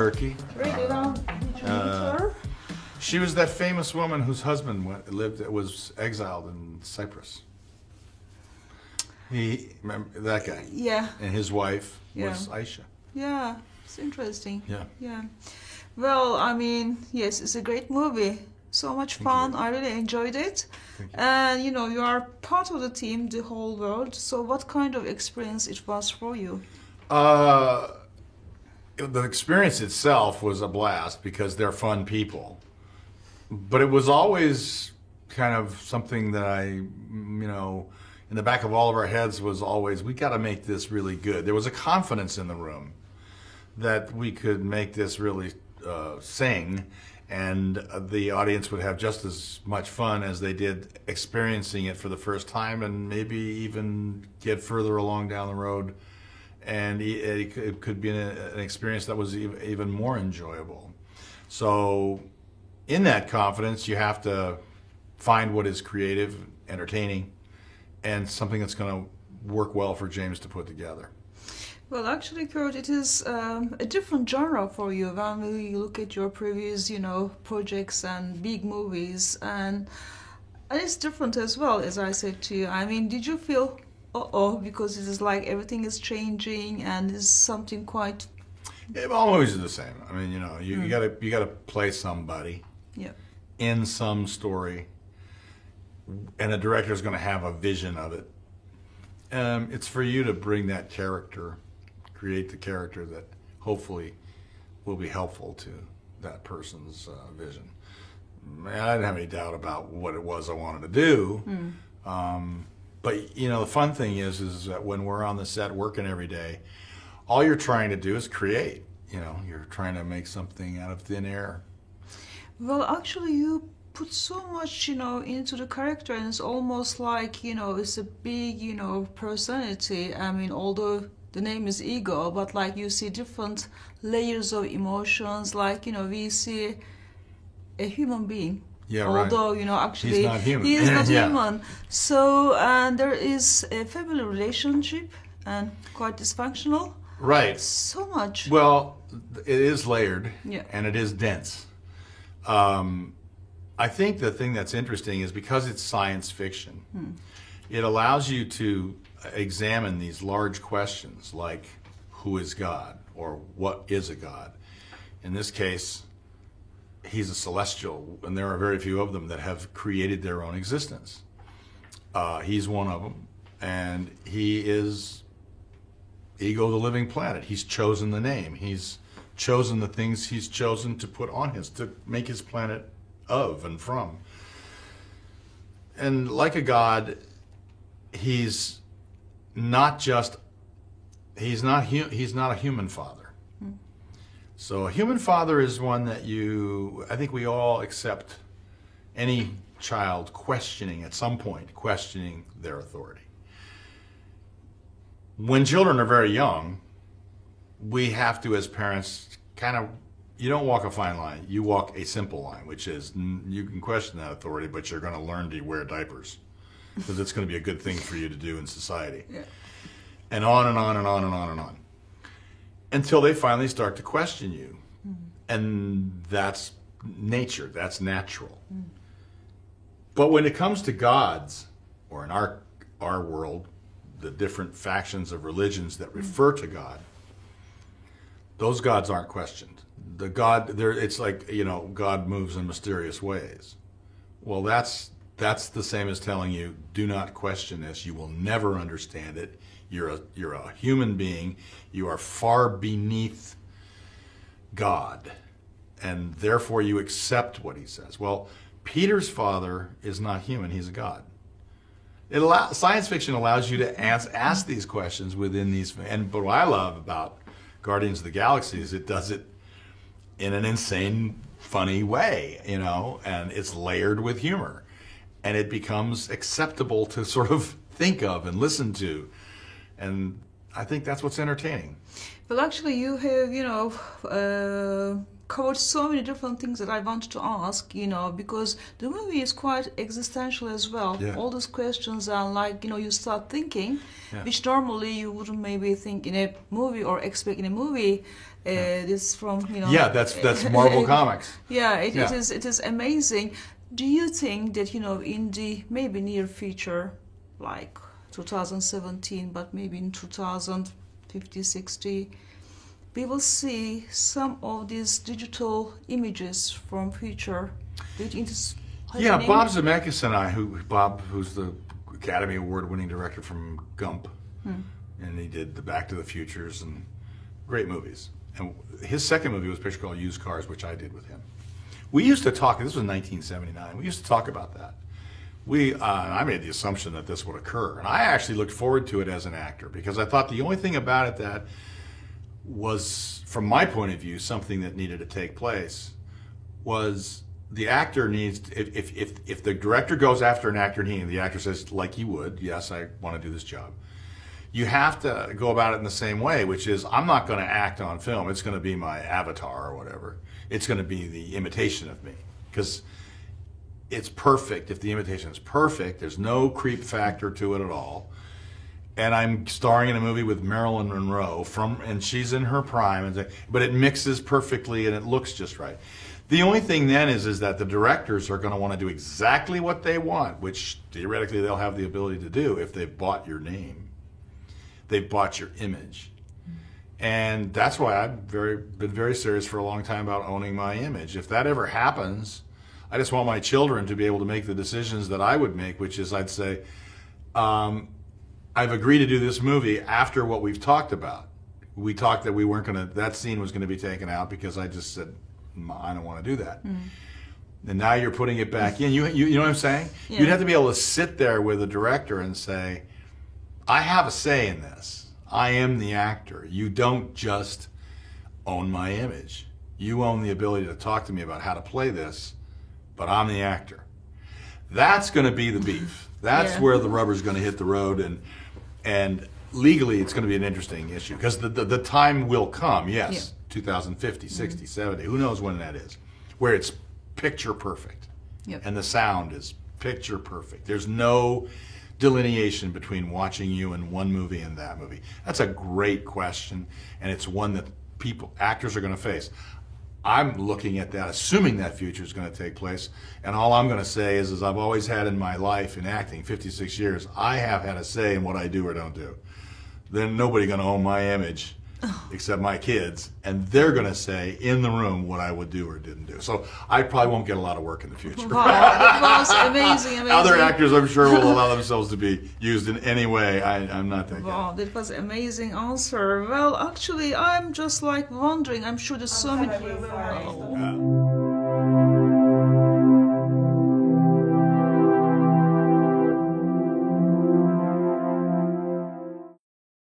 Turkey. Really long. Did you meet her? She was that famous woman whose husband was exiled in Cyprus. Remember that guy? Yeah. And his wife Yeah. was Aisha. Yeah, it's interesting. Yeah. Yeah. Well, I mean, yes, it's a great movie. So much fun. you. I really enjoyed it. Thank you. And you are part of the team, the whole world. So what kind of experience it was for you? The experience itself was a blast because they're fun people. But it was always kind of something that in the back of all of our heads was always, we got to make this really good. There was a confidence in the room that we could make this really sing, and the audience would have just as much fun as they did experiencing it for the first time, and maybe even get further along down the road, and it could be an experience that was even more enjoyable. So in that confidence, you have to find what is creative, entertaining, and something that's going to work well for James to put together. Well, actually, Kurt, it is a different genre for you when we look at your previous, projects and big movies, and it's different as well, as I said to you. I mean, did you feel, because it is like everything is changing and it's something quite... It always is the same. I mean, you gotta play somebody Yeah. in some story, and a director is going to have a vision of it. It's for you to bring that character, create the character that hopefully will be helpful to that person's vision. I didn't have any doubt about what it was I wanted to do. But the fun thing is that when we're on the set working every day, all you're trying to do is create. You're trying to make something out of thin air. Well, actually, you put so much, into the character, and it's almost like, it's a big, personality. I mean, although the name is Ego, but like you see different layers of emotions, like, we see a human being. Yeah, right. Although, actually, he's not human. He is not Yeah. human. So, and there is a family relationship, and quite dysfunctional. Right. So much. Well, it is layered, Yeah. and it is dense. I think the thing that's interesting is because it's science fiction, it allows you to examine these large questions like, who is God, or what is a God? In this case, he's a celestial, and there are very few of them that have created their own existence. He's one of them, and he is Ego, the living planet. He's chosen the name. He's chosen the things he's chosen to put on to make his planet of and from. And like a god, he's not a human father. So a human father is one that I think we all accept any child at some point questioning their authority. When children are very young, we have to, as parents, you don't walk a fine line, you walk a simple line, which is you can question that authority, but you're going to learn to wear diapers because it's going to be a good thing for you to do in society. Yeah. And on and on and on and on and on. Until they finally start to question you. And that's nature, that's natural. But when it comes to gods, or in our world, the different factions of religions that refer to God, those gods aren't questioned. It's like, God moves in mysterious ways. Well, that's the same as telling you, do not question this. You will never understand it. You're a human being. You are far beneath God, and therefore you accept what he says. Well, Peter's father is not human. He's a god. Science fiction allows you to ask these questions within these. But what I love about Guardians of the Galaxy is it does it in an insane, funny way, and it's layered with humor. And it becomes acceptable to sort of think of and listen to. And I think that's what's entertaining. Well, actually, you have, covered so many different things that I wanted to ask, because the movie is quite existential as well. Yeah. All those questions are like, you start thinking, Yeah. which normally you wouldn't maybe think in a movie or expect in a movie. This from, Yeah, that's Marvel Comics. Yeah, it Yeah. is amazing. Do you think that, in the maybe near future, like 2017, but maybe in 2050, 60, we will see some of these digital images from future? Do you think it's Yeah, happening? Bob Zemeckis and I, who's the Academy Award-winning director from Gump, and he did the Back to the Futures and great movies. And his second movie was a picture called Used Cars, which I did with him. We used to talk. This was 1979. We used to talk about that. I made the assumption that this would occur, and I actually looked forward to it as an actor because I thought the only thing about it that was, from my point of view, something that needed to take place was the actor needs, if the director goes after an actor and the actor says, like he would, yes, I want to do this job, you have to go about it in the same way, which is, I'm not going to act on film. It's going to be my avatar or whatever. It's going to be the imitation of me, because it's perfect. If the imitation is perfect, there's no creep factor to it at all. And I'm starring in a movie with Marilyn Monroe, and she's in her prime, but it mixes perfectly and it looks just right. The only thing then is that the directors are going to want to do exactly what they want, which theoretically they'll have the ability to do if they've bought your name. They've bought your image. And that's why I've been very serious for a long time about owning my image. If that ever happens, I just want my children to be able to make the decisions that I would make, which is I'd say, I've agreed to do this movie after what we've talked about. We talked that we weren't going to, that scene was going to be taken out because I just said, I don't want to do that. And now you're putting it back in. You know what I'm saying? Yeah. You'd have to be able to sit there with the director and say, I have a say in this. I am the actor. You don't just own my image. You own the ability to talk to me about how to play this, but I'm the actor. That's going to be the beef. That's where the rubber's going to hit the road, and legally it's going to be an interesting issue because the time will come, yes, 2050, 60, 70, who knows when that is, where it's picture perfect. Yep. And the sound is picture perfect. There's no delineation between watching you in one movie and that movie. That's a great question, and it's one that actors are going to face. I'm looking at that, assuming that future is going to take place, and all I'm going to say is I've always had in my life in acting, 56 years, I have had a say in what I do or don't do. Then nobody going to own my image except my kids, and they're going to say in the room what I would do or didn't do. So I probably won't get a lot of work in the future. Wow, that was amazing. Other actors, I'm sure, will allow themselves to be used in any way. I'm not that guy. Wow, that was amazing answer. Well, actually, I'm just like wondering. I'm sure there's so many. Sorry. Yeah.